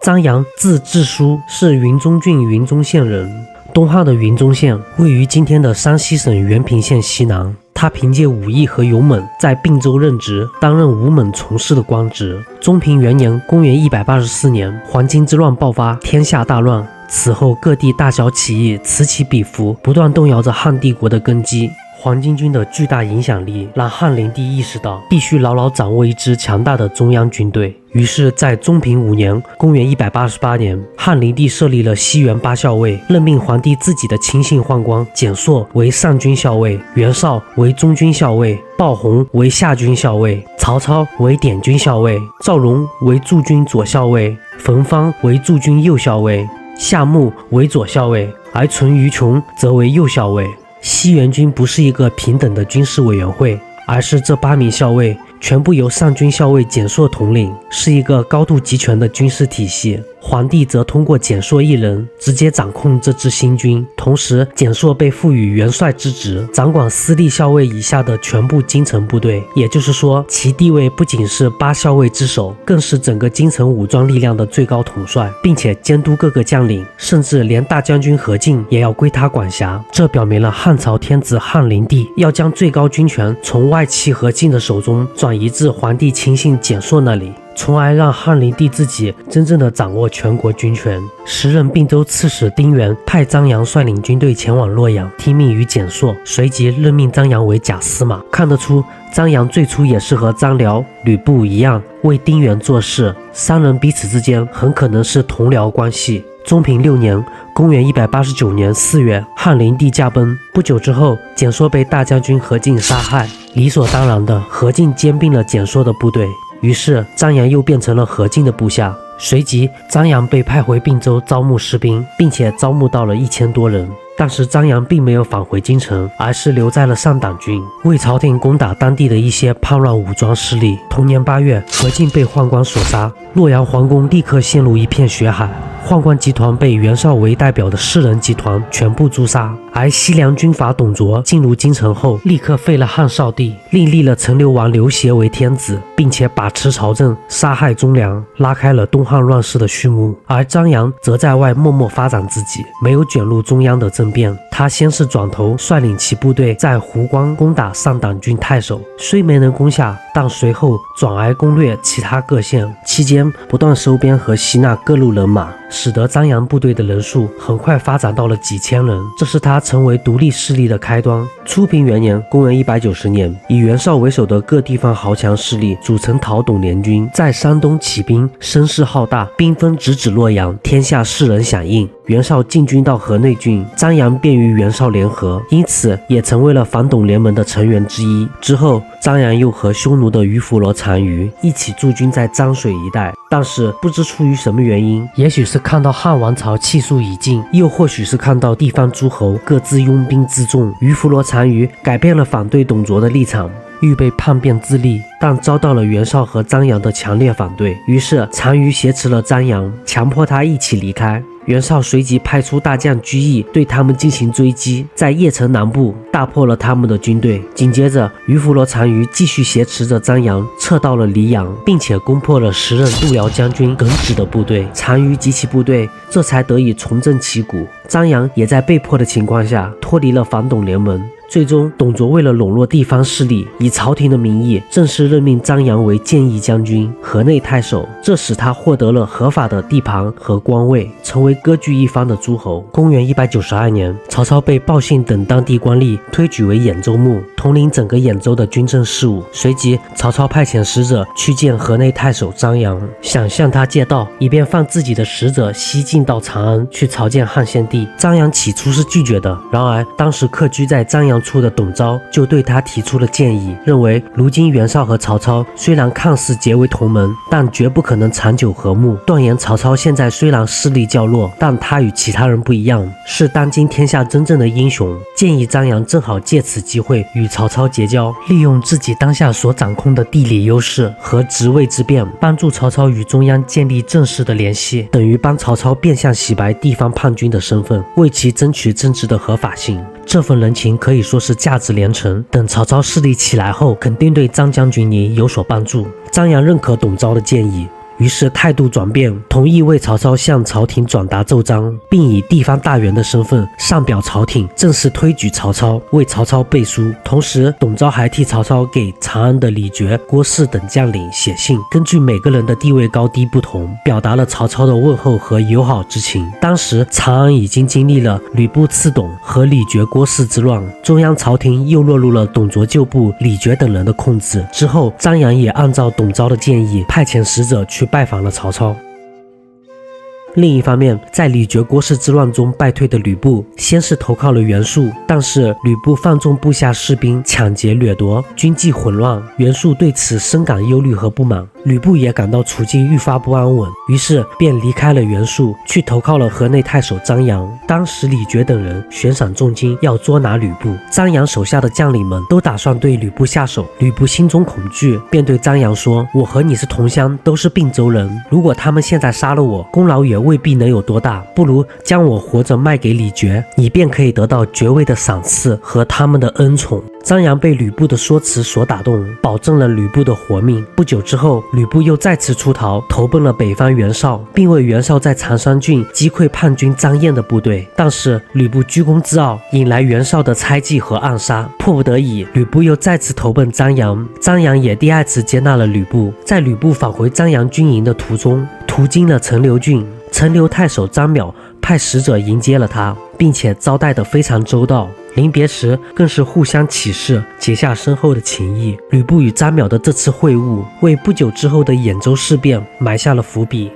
张扬，字志书，是云中郡云中县人。东汉的云中县位于今天的山西省原平县西南。他凭借武艺和勇猛，在并州任职，担任武猛从事的官职。中平元年，公元184年，黄巾之乱爆发，天下大乱。此后，各地大小起义此起彼伏，不断动摇着汉帝国的根基。黄巾军的巨大影响力让汉灵帝意识到必须牢牢掌握一支强大的中央军队。于是，在中平5年，公元188年，汉灵帝设立了西元8校尉，任命皇帝自己的亲信宦官蹇硕为上军校尉，袁绍为中军校尉，鲍洪为下军校尉，曹操为典军校尉，赵荣为驻军左校尉，冯方为驻军右校尉，夏穆为左校尉，而淳于琼则为右校尉。西元军不是一个平等的军事委员会，而是这8名校尉全部由上军校尉蹇硕统领，是一个高度集权的军事体系。皇帝则通过蹇硕一人直接掌控这支新军，同时蹇硕被赋予元帅之职，掌管私立校尉以下的全部京城部队。也就是说，其地位不仅是8校尉之首，更是整个京城武装力量的最高统帅，并且监督各个将领，甚至连大将军何进也要归他管辖。这表明了汉朝天子汉灵帝要将最高军权从外戚何进的手中转移至皇帝亲信蹇硕那里，从而让汉灵帝自己真正的掌握全国军权。时任并州刺史丁原派张扬率领军队前往洛阳，听命于蹇硕，随即任命张扬为假司马。看得出，张扬最初也是和张辽、吕布一样为丁原做事，三人彼此之间很可能是同僚关系。中平6年，公元189年4月，汉灵帝驾崩。不久之后，蹇硕被大将军何进杀害。理所当然的，何进兼并了蹇硕的部队，于是张扬又变成了何进的部下。随即，张扬被派回并州招募士兵，并且招募到了1000多人。但是张扬并没有返回京城，而是留在了上党军，为朝廷攻打当地的一些叛乱武装势力。同年8月，何进被宦官所杀，洛阳皇宫立刻陷入一片血海。宦官集团被袁绍为代表的士人集团全部诛杀，而西凉军阀董卓进入京城后，立刻废了汉少帝，另立了陈留王刘协为天子，并且把持朝政，杀害忠良，拉开了东汉乱世的序幕。而张扬则在外默默发展自己，没有卷入中央的政变。他先是转头率领其部队在湖关攻打上党郡太守，虽没能攻下，但随后转而攻略其他各县，期间不断收编和吸纳各路人马，使得张扬部队的人数很快发展到了几千人，这是他成为独立势力的开端。初平元年，公元190年，以袁绍为首的各地方豪强势力组成讨董联军，在山东起兵，声势浩大，兵锋直指洛阳，天下士人响应。袁绍进军到河内郡，张扬便与袁绍联合，因此也成为了反董联盟的成员之一。之后，张扬又和匈奴的于弗罗单于一起驻军在漳水一带，但是不知出于什么原因，也许是看到汉王朝气数已尽，又或许是看到地方诸侯各自拥兵自重，于弗罗单于改变了反对董卓的立场，预备叛变自立，但遭到了袁绍和张扬的强烈反对，于是单于挟持了张扬，强迫他一起离开。袁绍随即派出大将居易对他们进行追击，在邺城南部大破了他们的军队。紧接着，于弗罗单于继续挟持着张扬撤到了黎阳，并且攻破了时任路遥将军耿直的部队。单于及其部队这才得以重振旗鼓。张扬也在被迫的情况下脱离了反董联盟。最终，董卓为了笼络地方势力，以朝廷的名义正式任命张扬为建议将军、河内太守，这使他获得了合法的地盘和官位，成为割据一方的诸侯。公元192年，曹操被鲍信等当地官吏推举为兖州牧，统领整个兖州的军政事务。随即，曹操派遣使者去见河内太守张扬，想向他借道，以便放自己的使者西进到长安去朝见汉献帝。张扬起初是拒绝的，然而当时客居在张扬处的董昭就对他提出了建议，认为如今袁绍和曹操虽然看似结为同盟，但绝不可能长久和睦，断言曹操现在虽然势力较弱，但他与其他人不一样，是当今天下真正的英雄。建议张扬正好借此机会与曹操结交，利用自己当下所掌控的地理优势和职位之便，帮助曹操与中央建立正式的联系，等于帮曹操变相洗白地方叛军的身份，为其争取政治的合法性。这份人情可以说是价值连城，等曹操势力起来后，肯定对张将军你有所帮助。张扬认可董昭的建议，于是态度转变，同意为曹操向朝廷转达奏章，并以地方大员的身份上表朝廷，正式推举曹操，为曹操背书。同时，董昭还替曹操给长安的李傕、郭汜等将领写信，根据每个人的地位高低不同，表达了曹操的问候和友好之情。当时长安已经经历了吕布刺董和李傕、郭汜之乱，中央朝廷又落入了董卓旧部李傕等人的控制。之后，张扬也按照董昭的建议，派遣使者去拜访了曹操。另一方面，在李傕郭汜之乱中败退的吕布，先是投靠了袁术，但是吕布放纵部下士兵抢劫掠夺，军纪混乱，袁术对此深感忧虑和不满。吕布也感到处境愈发不安稳，于是便离开了袁术，去投靠了河内太守张扬。当时李傕等人悬赏重金要捉拿吕布，张扬手下的将领们都打算对吕布下手。吕布心中恐惧，便对张扬说：“我和你是同乡，都是并州人，如果他们现在杀了我，功劳也未必能有多大，不如将我活着卖给李傕，你便可以得到爵位的赏赐和他们的恩宠。”张扬被吕布的说辞所打动，保证了吕布的活命。不久之后，吕布又再次出逃，投奔了北方袁绍，并为袁绍在长山郡击溃叛军张燕的部队。但是吕布居功自傲，引来袁绍的猜忌和暗杀，迫不得已，吕布又再次投奔张扬。张扬也第二次接纳了吕布。在吕布返回张扬军营的途中，途经了陈留郡，陈留太守张邈派使者迎接了他，并且招待得非常周到。临别时更是互相起誓，结下深厚的情谊。吕布与张邈的这次会晤，为不久之后的兖州事变埋下了伏笔。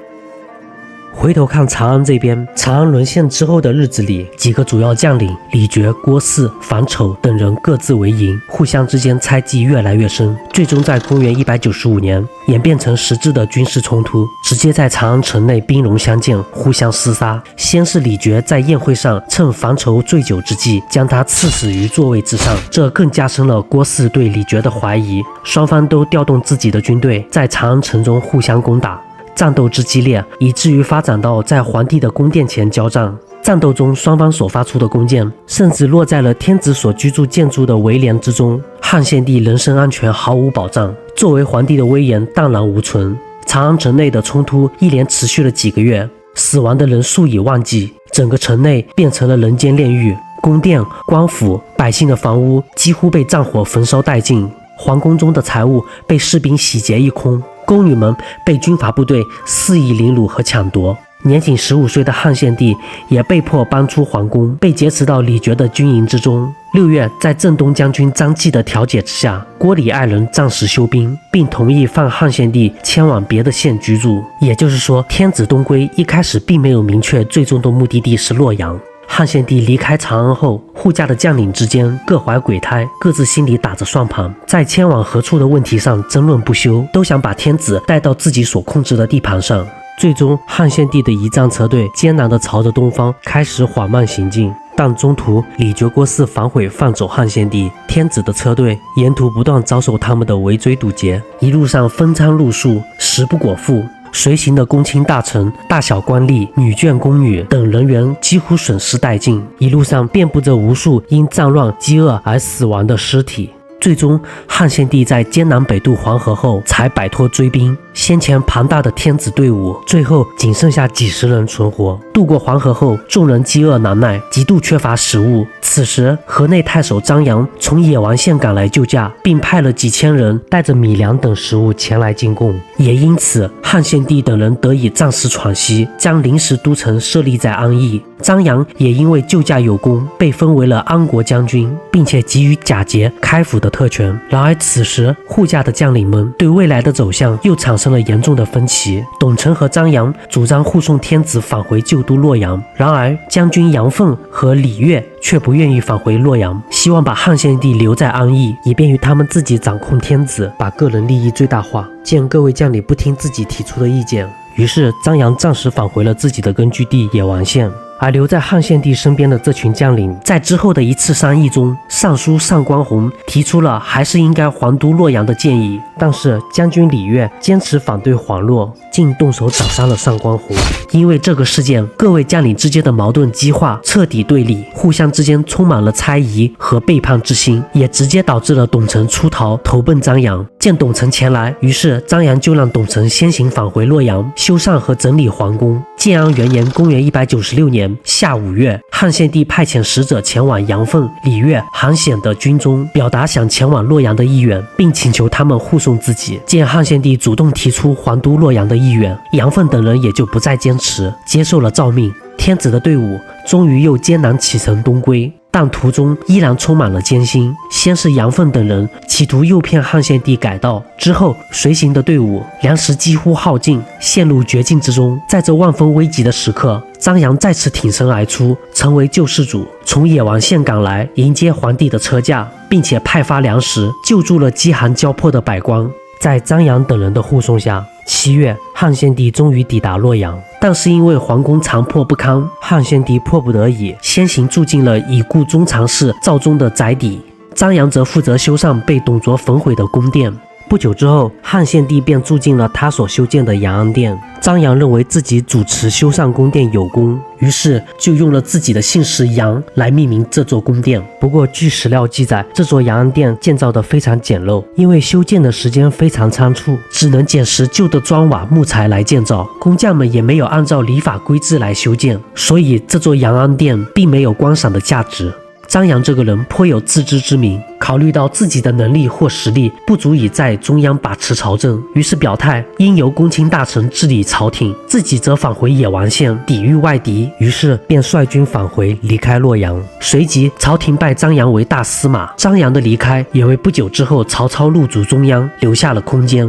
回头看长安这边，长安沦陷之后的日子里，几个主要将领李傕、郭汜、樊稠等人各自为营，互相之间猜忌越来越深，最终在公元195年演变成实质的军事冲突，直接在长安城内兵戎相见，互相厮杀。先是李傕在宴会上趁樊稠醉酒之际，将他刺死于座位之上，这更加深了郭汜对李傕的怀疑。双方都调动自己的军队，在长安城中互相攻打。战斗之激烈，以至于发展到在皇帝的宫殿前交战。战斗中，双方所发出的弓箭，甚至落在了天子所居住建筑的围帘之中。汉献帝人身安全毫无保障，作为皇帝的威严荡然无存。长安城内的冲突一连持续了几个月，死亡的人数以万计，整个城内变成了人间炼狱。宫殿、官府、百姓的房屋几乎被战火焚烧殆尽，皇宫中的财物被士兵洗劫一空。宫女们被军阀部队肆意凌辱和抢夺，年仅15岁的汉献帝也被迫搬出皇宫，被劫持到李傕的军营之中。6月，在镇东将军张继的调解之下，郭李二人暂时休兵，并同意放汉献帝迁往别的县居住。也就是说，天子东归一开始并没有明确最终的目的地是洛阳。汉献帝离开长安后，护驾的将领之间各怀鬼胎，各自心里打着算盘，在迁往何处的问题上争论不休，都想把天子带到自己所控制的地盘上。最终，汉献帝的仪仗车队艰难地朝着东方开始缓慢行进，但中途李傕、郭汜反悔放走汉献帝，天子的车队沿途不断遭受他们的围追堵截，一路上风餐露宿，食不果腹。随行的公卿大臣、大小官吏、女眷宫女等人员几乎损失殆尽，一路上遍布着无数因战乱、饥饿而死亡的尸体。最终，汉献帝在艰难北渡黄河后才摆脱追兵，先前庞大的天子队伍最后仅剩下几十人存活。渡过黄河后，众人饥饿难耐，极度缺乏食物。此时，河内太守张扬从野王县赶来救驾，并派了几千人带着米粮等食物前来进贡。也因此，汉献帝等人得以暂时喘息，将临时都城设立在安邑。张扬也因为救驾有功，被封为了安国将军，并且给予假节、开府的特权。然而此时，护驾的将领们对未来的走向又产生了严重的分歧。董承和张扬主张护送天子返回旧都洛阳，然而将军杨凤和李悦却不愿意返回洛阳，希望把汉献帝留在安邑，以便于他们自己掌控天子，把个人利益最大化。见各位将领不听自己提出的意见，于是张扬暂时返回了自己的根据地野王县，而留在汉献帝身边的这群将领，在之后的一次商议中，尚书上官鸿提出了还是应该还都洛阳的建议，但是将军李悦坚持反对还洛，竟动手斩杀了上官鸿。因为这个事件，各位将领之间的矛盾激化，彻底对立，互相之间充满了猜疑和背叛之心，也直接导致了董承出逃投奔张扬。见董承前来，于是张扬就让董承先行返回洛阳，修缮和整理皇宫。建安元年，公元196年夏5月，汉献帝派遣使者前往杨凤、李悦、韩显的军中，表达想前往洛阳的意愿，并请求他们护送自己。见汉献帝主动提出还都洛阳的意愿，杨凤等人也就不再坚持，接受了诏命。天子的队伍终于又艰难启程东归，但途中依然充满了艰辛。先是杨凤等人企图诱骗汉献帝改道，之后随行的队伍粮食几乎耗尽，陷入绝境之中。在这万分危急的时刻，张扬再次挺身而出，成为救世主，从野王县赶来迎接皇帝的车驾，并且派发粮食，救助了饥寒交迫的百官。在张扬等人的护送下，7月，汉献帝终于抵达洛阳，但是因为皇宫残破不堪，汉献帝迫不得已先行住进了已故中常侍赵忠的宅邸，张扬则负责修缮被董卓焚毁的宫殿。不久之后，汉献帝便住进了他所修建的阳安殿。张扬认为自己主持修缮宫殿有功，于是就用了自己的姓氏杨来命名这座宫殿。不过据史料记载，这座阳安殿建造的非常简陋，因为修建的时间非常仓促，只能捡拾旧的砖瓦木材来建造，工匠们也没有按照礼法规制来修建，所以这座阳安殿并没有观赏的价值。张扬这个人颇有自知之明，考虑到自己的能力或实力不足以在中央把持朝政，于是表态应由公卿大臣治理朝廷，自己则返回野王县抵御外敌，于是便率军返回，离开洛阳。随即朝廷拜张扬为大司马，张扬的离开也为不久之后曹操入主中央留下了空间。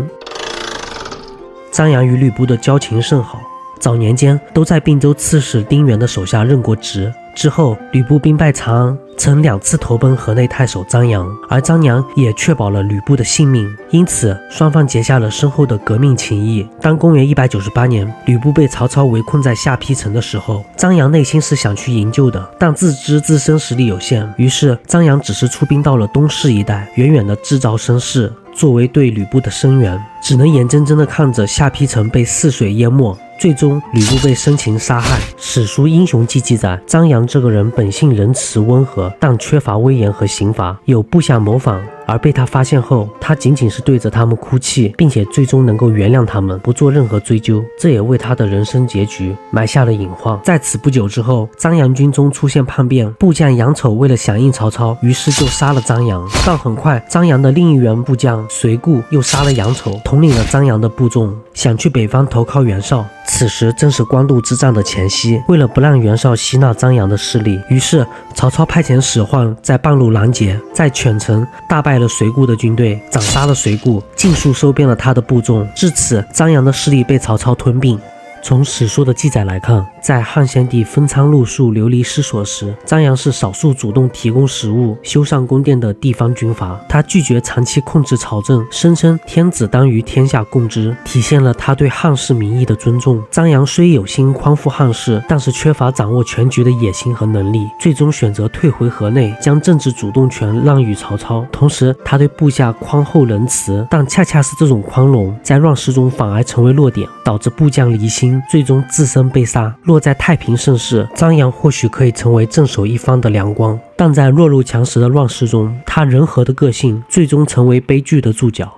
张扬与吕布的交情甚好，早年间都在并州刺史丁原的手下任过职。之后吕布兵败长安，曾2次投奔河内太守张扬，而张扬也确保了吕布的性命，因此双方结下了深厚的革命情谊。当公元198年吕布被曹操围困在下邳城的时候，张扬内心是想去营救的，但自知自身实力有限，于是张扬只是出兵到了东市一带，远远的制造声势，作为对吕布的声援，只能眼睁睁地看着下邳城被泗水淹没，最终吕布被生擒杀害。史书《英雄记》记载，张扬这个人本性仁慈温和，但缺乏威严和刑罚，有部下谋反，而被他发现后，他仅仅是对着他们哭泣，并且最终能够原谅他们，不做任何追究，这也为他的人生结局埋下了隐患。在此不久之后，张扬军中出现叛变，部将杨丑为了响应曹操，于是就杀了张扬。但很快，张扬的另一员部将随固又杀了杨丑，统领了张扬的部众，想去北方投靠袁绍。此时正是官渡之战的前夕，为了不让袁绍吸纳张扬的势力，于是曹操派遣使唤在半路拦截，在犬城大败了随固的军队，斩杀了随固，尽数收编了他的部众。至此，张扬的势力被曹操吞并。从史书的记载来看，在汉献帝分仓路数流离失所时，张扬是少数主动提供食物、修缮宫殿的地方军阀。他拒绝长期控制朝政，声称天子当与天下共之，体现了他对汉室民意的尊重。张扬虽有心匡扶汉室，但是缺乏掌握全局的野心和能力，最终选择退回河内，将政治主动权让与曹操。同时，他对部下宽厚仁慈，但恰恰是这种宽容，在乱世中反而成为弱点，导致部将离心，最终自身被杀。若在太平盛世，张扬或许可以成为镇守一方的良光，但在弱肉强食的乱世中，他人和的个性最终成为悲剧的注脚。